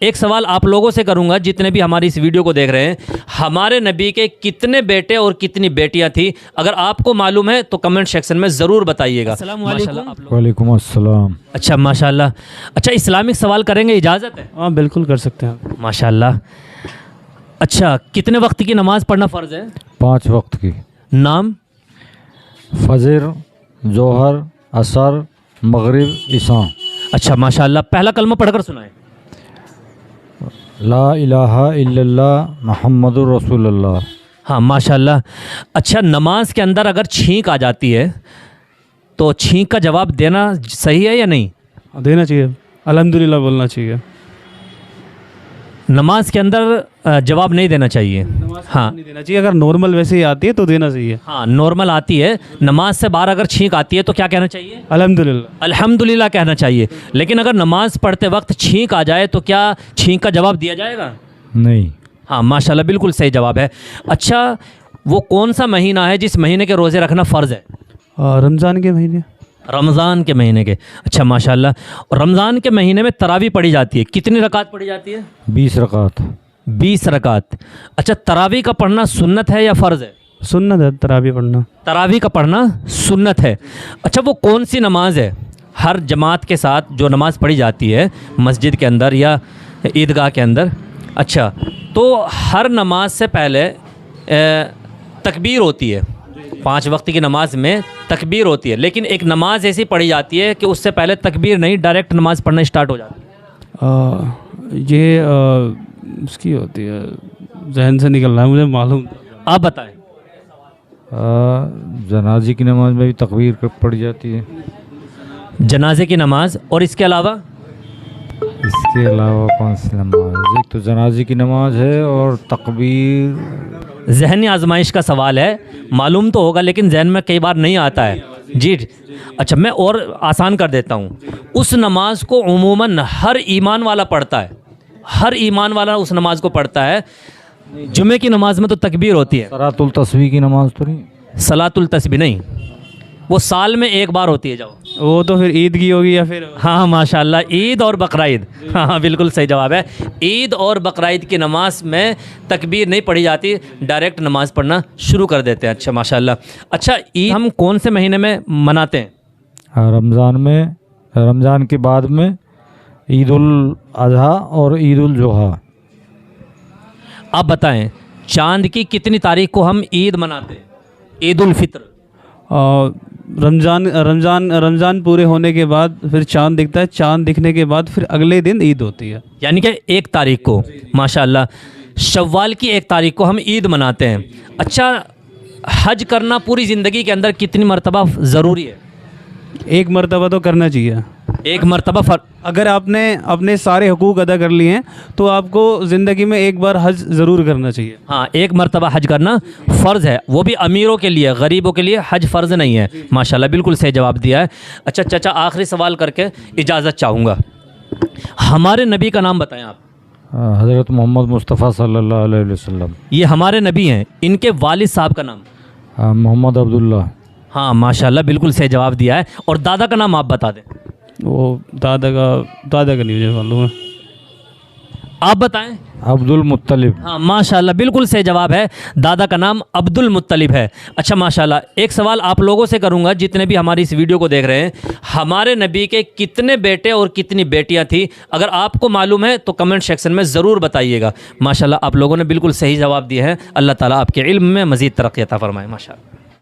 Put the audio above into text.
ایک سوال آپ لوگوں سے کروں گا جتنے بھی ہماری اس ویڈیو کو دیکھ رہے ہیں، ہمارے نبی کے کتنے بیٹے اور کتنی بیٹیاں تھیں؟ اگر آپ کو معلوم ہے تو کمنٹ سیکشن میں ضرور بتائیے گا۔ السلام علیکم۔ وعلیکم السلام۔ اچھا ماشاءاللہ، اچھا اسلامک سوال کریں گے، اجازت ہے؟ ہاں بالکل کر سکتے ہیں۔ ماشاءاللہ۔ اچھا کتنے وقت کی نماز پڑھنا فرض ہے؟ 5 وقت کی۔ نام؟ فجر، ظہر، عصر، مغرب، عشاء۔ اچھا ماشاءاللہ، پہلا کلمہ پڑھ کر سنائیں۔ لا الہ الا اللہ محمد الرسول اللہ۔ ہاں ماشاءاللہ۔ اچھا نماز کے اندر اگر چھینک آ جاتی ہے تو چھینک کا جواب دینا صحیح ہے یا نہیں؟ دینا چاہیے، الحمدللہ بولنا چاہیے۔ نماز کے اندر جواب نہیں دینا چاہیے؟ ہاں نہیں دینا چاہیے، اگر نارمل ویسے ہی آتی ہے تو دینا چاہیے۔ ہاں نارمل آتی ہے، نماز سے باہر اگر چھینک آتی ہے تو کیا کہنا چاہیے؟ الحمدللہ۔ الحمدللہ کہنا چاہیے۔ لیکن اگر نماز پڑھتے وقت چھینک آ جائے تو کیا چھینک کا جواب دیا جائے گا؟ نہیں۔ ہاں ماشاءاللہ بالکل صحیح جواب ہے۔ اچھا وہ کون سا مہینہ ہے جس مہینے کے روزے رکھنا فرض ہے؟ رمضان کے مہینے۔ رمضان کے مہینے کے۔ اچھا ماشاءاللہ۔ رمضان کے مہینے میں تراویح پڑھی جاتی ہے، کتنی رکعت پڑھی جاتی ہے؟ 20 رکعت۔ 20 رکعت۔ اچھا تراویح کا پڑھنا سنت ہے یا فرض ہے؟ سنت ہے تراویح پڑھنا۔ تراویح کا پڑھنا سنت ہے۔ اچھا وہ کون سی نماز ہے ہر جماعت کے ساتھ جو نماز پڑھی جاتی ہے مسجد کے اندر یا عیدگاہ کے اندر؟ اچھا تو ہر نماز سے پہلے تکبیر ہوتی ہے، 5 وقت کی نماز میں تکبیر ہوتی ہے، لیکن ایک نماز ایسی پڑھی جاتی ہے کہ اس سے پہلے تکبیر نہیں، ڈائریکٹ نماز پڑھنا اسٹارٹ ہو جاتی ہے۔ یہ اس کی ہوتی ہے، ذہن سے نکل رہا ہے، مجھے معلوم۔ آپ بتائیں۔ جنازے کی نماز میں بھی تکبیر پڑھی جاتی ہے۔ جنازے کی نماز اور اس کے علاوہ؟ اس کے علاوہ کون سی نماز؟ ایک تو جنازے کی نماز ہے اور تکبیر۔ ذہنی آزمائش کا سوال ہے، معلوم تو ہوگا لیکن ذہن میں کئی بار نہیں آتا ہے جی۔ اچھا میں اور آسان کر دیتا ہوں، اس نماز کو عموماً ہر ایمان والا پڑھتا ہے، ہر ایمان والا اس نماز کو پڑھتا ہے۔ جمعے کی نماز میں تو تکبیر ہوتی ہے۔ صلاۃ التسبیح کی نماز تو نہیں؟ صلاۃ التسبیح نہیں، وہ سال میں ایک بار ہوتی ہے۔ جاؤ وہ تو پھر عید کی ہوگی یا پھر؟ ہاں ماشاءاللہ، عید اور بقرعید۔ ہاں بالکل صحیح جواب ہے۔ عید اور بقرعید کی نماز میں تکبیر نہیں پڑھی جاتی، ڈائریکٹ نماز پڑھنا شروع کر دیتے ہیں۔ اچھا ماشاءاللہ۔ اچھا عید ہم کون سے مہینے میں مناتے ہیں؟ رمضان میں، رمضان کے بعد میں عید الاضحیٰ اور عید الضحیٰ۔ آپ بتائیں چاند کی کتنی تاریخ کو ہم عید مناتے ہیں؟ عید الفطر۔ رمضان پورے ہونے کے بعد پھر چاند دکھتا ہے، چاند دکھنے کے بعد پھر اگلے دن عید ہوتی ہے، یعنی کہ 1 تاریخ کو۔ ماشاءاللہ۔ شوال کی 1 تاریخ کو ہم عید مناتے ہیں۔ اچھا حج کرنا پوری زندگی کے اندر کتنی مرتبہ ضروری ہے؟ 1 مرتبہ تو کرنا چاہیے۔ 1 مرتبہ اگر آپ نے اپنے سارے حقوق ادا کر لیے ہیں تو آپ کو زندگی میں 1 بار حج ضرور کرنا چاہیے۔ ہاں 1 مرتبہ حج کرنا فرض ہے، وہ بھی امیروں کے لیے، غریبوں کے لیے حج فرض نہیں ہے۔ ماشاءاللہ بالکل صحیح جواب دیا ہے۔ اچھا چچا آخری سوال کر کے اجازت چاہوں گا، ہمارے نبی کا نام بتائیں آپ۔ حضرت محمد مصطفیٰ صلی اللہ علیہ وسلم۔ یہ ہمارے نبی ہیں، ان کے والد صاحب کا نام؟ محمد عبداللہ۔ ہاں ماشاءاللہ بالکل صحیح جواب دیا ہے۔ اور دادا کا نام آپ بتا دیں۔ وہ دادا کا نہیں مجھے معلوم ہے، آپ بتائیں۔ عبد المطلب۔ ہاں ماشاءاللہ بالکل صحیح جواب ہے، دادا کا نام عبد المطلب ہے۔ اچھا ماشاءاللہ، ایک سوال آپ لوگوں سے کروں گا جتنے بھی ہماری اس ویڈیو کو دیکھ رہے ہیں، ہمارے نبی کے کتنے بیٹے اور کتنی بیٹیاں تھیں؟ اگر آپ کو معلوم ہے تو کمنٹ سیکشن میں ضرور بتائیے گا۔ ماشاءاللہ آپ لوگوں نے بالکل صحیح جواب دیا ہے۔ اللہ تعالیٰ آپ کے علم میں مزید ترقی عطا فرمائے۔ ماشاءاللہ۔